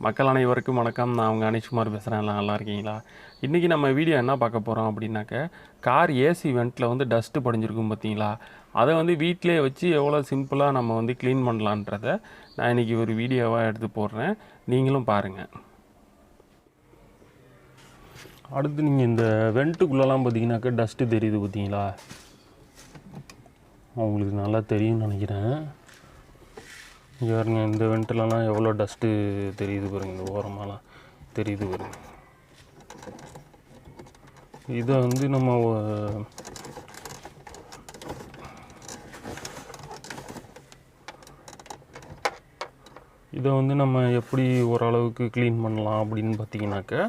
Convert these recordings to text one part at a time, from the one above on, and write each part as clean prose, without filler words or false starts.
மக்கள் அனைவருக்கும் வணக்கம். நான் உங்கள் அனிஷ் பேசுகிறேன். நல்லா இருக்கீங்களா? இன்றைக்கி நம்ம வீடியோ என்ன பார்க்க போகிறோம் அப்படின்னாக்க, கார் ஏசி வெண்ட்டில் வந்து டஸ்ட்டு படிஞ்சிருக்கும் பார்த்தீங்களா, அதை வந்து வீட்டிலே வச்சு எவ்வளோ சிம்பிளாக நம்ம வந்து க்ளீன் பண்ணலான்றதை நான் இன்றைக்கி ஒரு வீடியோவாக எடுத்து போடுறேன். நீங்களும் பாருங்கள். அடுத்து நீங்கள் இந்த வெண்ட்டுக்குள்ளெல்லாம் பார்த்தீங்கன்னாக்கா டஸ்ட்டு தெரியுது பார்த்தீங்களா, உங்களுக்கு நல்லா தெரியும்னு நினைக்கிறேன். இங்கே பாருங்க, இந்த வெண்ட்டிலலாம் எவ்வளோ டஸ்ட்டு தெரியுது பாருங்கள், இந்த ஓரமாலாம் தெரியுது பாருங்க. இதை வந்து நம்ம எப்படி ஓரளவுக்கு க்ளீன் பண்ணலாம் அப்படின்னு பார்த்தீங்கன்னாக்கா,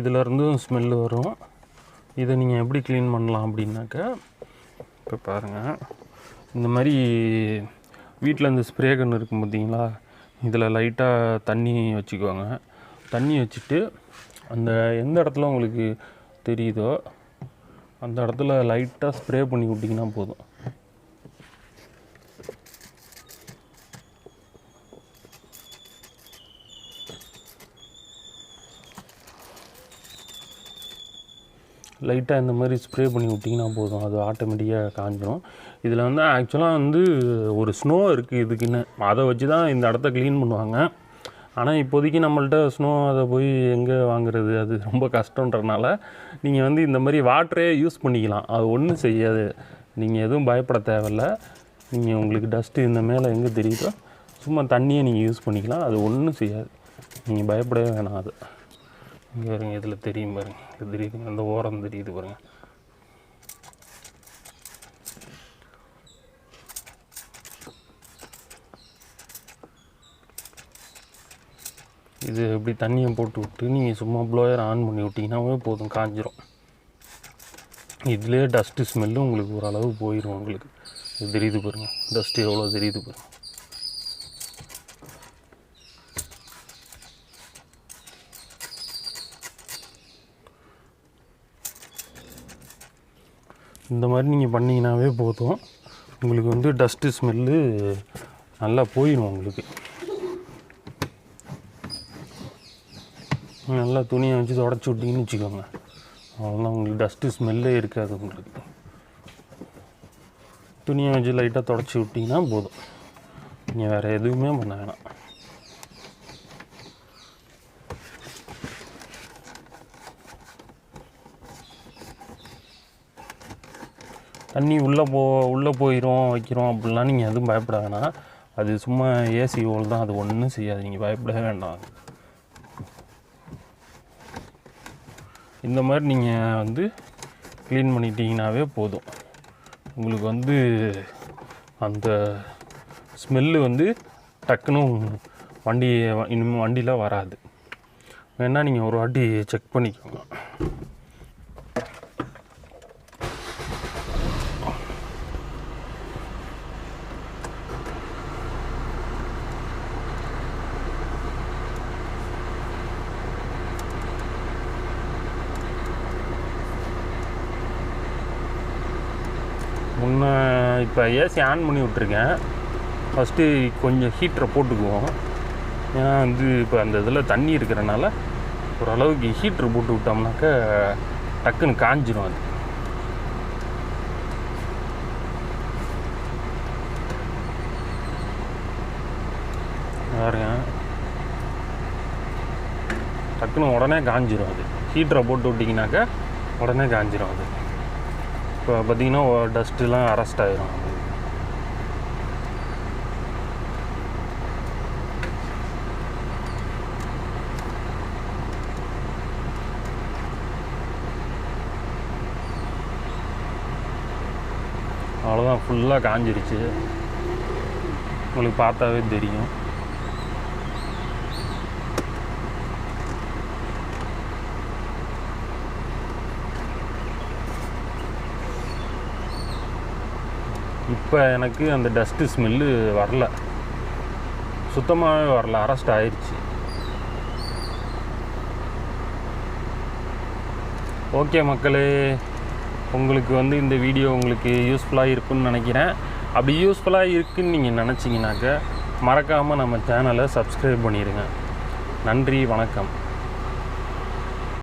இதிலருந்தும் ஸ்மெல்லு வரும். இதை நீங்கள் எப்படி க்ளீன் பண்ணலாம் அப்படின்னாக்கா, இப்போ பாருங்கள், இந்த மாதிரி வீட்டில் இந்த ஸ்ப்ரே கன் இருக்கும் பார்த்தீங்களா, இதில் லைட்டாக தண்ணி வச்சுக்குவாங்க. தண்ணி வச்சுட்டு அந்த எந்த இடத்துல உங்களுக்கு தெரியுதோ அந்த இடத்துல லைட்டாக ஸ்ப்ரே பண்ணி விட்டிங்கன்னா போதும். லைட்டாக இந்த மாதிரி ஸ்ப்ரே பண்ணி விட்டிங்கன்னா போதும், அது ஆட்டோமேட்டிக்காக காஞ்சிடும். இதில் வந்து ஆக்சுவலாக வந்து ஒரு ஸ்னோ இருக்குது இதுக்குன்னு, அதை வச்சு தான் இந்த இடத்த க்ளீன் பண்ணுவாங்க. ஆனால் இப்போதைக்கு நம்மள்ட்ட ஸ்னோ அதை போய் எங்கே வாங்குறது, அது ரொம்ப கஷ்டன்றதுனால நீங்கள் வந்து இந்த மாதிரி வாட்டரே யூஸ் பண்ணிக்கலாம். அது ஒன்றும் செய்யாது, நீங்கள் எதுவும் பயப்பட தேவையில்ல. நீங்கள் உங்களுக்கு டஸ்ட்டு இந்த மேலே எங்கே தெரியுதோ சும்மா தண்ணியை நீங்கள் யூஸ் பண்ணிக்கலாம், அது ஒன்றும் செய்யாது, நீங்கள் பயப்படவே வேணாம். அது இங்கே பாருங்க, இதில் தெரியும் பாருங்கள், இது தெரியுதுங்க, அந்த ஓரம் தெரியுது பாருங்கள். இது இப்படி தண்ணியை போட்டு விட்டு நீங்கள் சும்மா ப்ளோயர் ஆன் பண்ணி விட்டிங்கன்னாவே போதும், காஞ்சிரும். இதிலே டஸ்ட்டு ஸ்மெல்லும் உங்களுக்கு ஓரளவு போயிடும். உங்களுக்கு இது தெரியுது பாருங்கள், டஸ்ட்டு எவ்வளோ தெரியுது பாருங்கள். இந்த மாதிரி நீங்கள் பண்ணிங்கனாவே போதும், உங்களுக்கு வந்து டஸ்ட்டு ஸ்மெல்லு நல்லா போயிடும். உங்களுக்கு நல்லா துணியை வச்சு தொடச்சி விட்டிங்கன்னு வச்சுக்கோங்க, அவ்வளோதான், உங்களுக்கு டஸ்ட்டு ஸ்மெல்லே இருக்காது. உங்களுக்கு துணியை வச்சு லைட்டாக தொடச்சி விட்டிங்கன்னா போதும், நீங்கள் வேறு எதுவுமே பண்ண வேணாம். தண்ணி உள்ளே போயிடும் வைக்கிறோம் அப்படிலாம் நீங்கள் எதுவும் பயப்பட வேணாம். அது சும்மா ஏசி ஹோல் தான், அது ஒன்றும் செய்யாது, நீங்கள் பயப்படவே வேண்டாம். இந்த மாதிரி நீங்கள் வந்து க்ளீன் பண்ணிட்டீங்கன்னாவே போதும், உங்களுக்கு வந்து அந்த ஸ்மெல்லு வந்து டக்குன்னு இனிமேல் வண்டியில் வராது. வேணால் நீங்கள் ஒரு வாட்டி செக் பண்ணிக்கோங்க. இப்போ ஏசி ஆன் பண்ணி விட்ருக்கேன். ஃபஸ்ட்டு கொஞ்சம் ஹீட்டரை போட்டுக்குவோம், ஏன்னா வந்து இப்போ அந்த இதில் தண்ணி இருக்கிறனால ஓரளவுக்கு ஹீட்ரு போட்டு விட்டோம்னாக்கா டக்குன்னு காஞ்சிடும். அது பாருங்க, டக்குன்னு உடனே காஞ்சிடும். அது ஹீட்டரை போட்டு விட்டிங்கனாக்கா உடனே காஞ்சிடும். அது இப்போ பார்த்திங்கன்னா டஸ்ட்டுலாம் அரெஸ்ட் ஆகிரும். அவ்வளோதான், ஃபுல்லாக காஞ்சிருச்சு, உங்களுக்கு பார்த்தாவே தெரியும். இப்போ எனக்கு அந்த டஸ்ட்டு ஸ்மெல்லு வரல, சுத்தமாகவே வரல, அரெஸ்ட் ஆயிடுச்சு. ஓகே மக்களே, உங்களுக்கு வந்து இந்த வீடியோ உங்களுக்கு யூஸ்ஃபுல்லாக இருக்குன்னு நினைக்கிறேன். அப்படி யூஸ்ஃபுல்லாக இருக்குதுன்னு நீங்கள் நினச்சிங்கனாக்க மறக்காமல் நம்ம சேனலை சப்ஸ்கிரைப் பண்ணிடுங்க. நன்றி, வணக்கம்.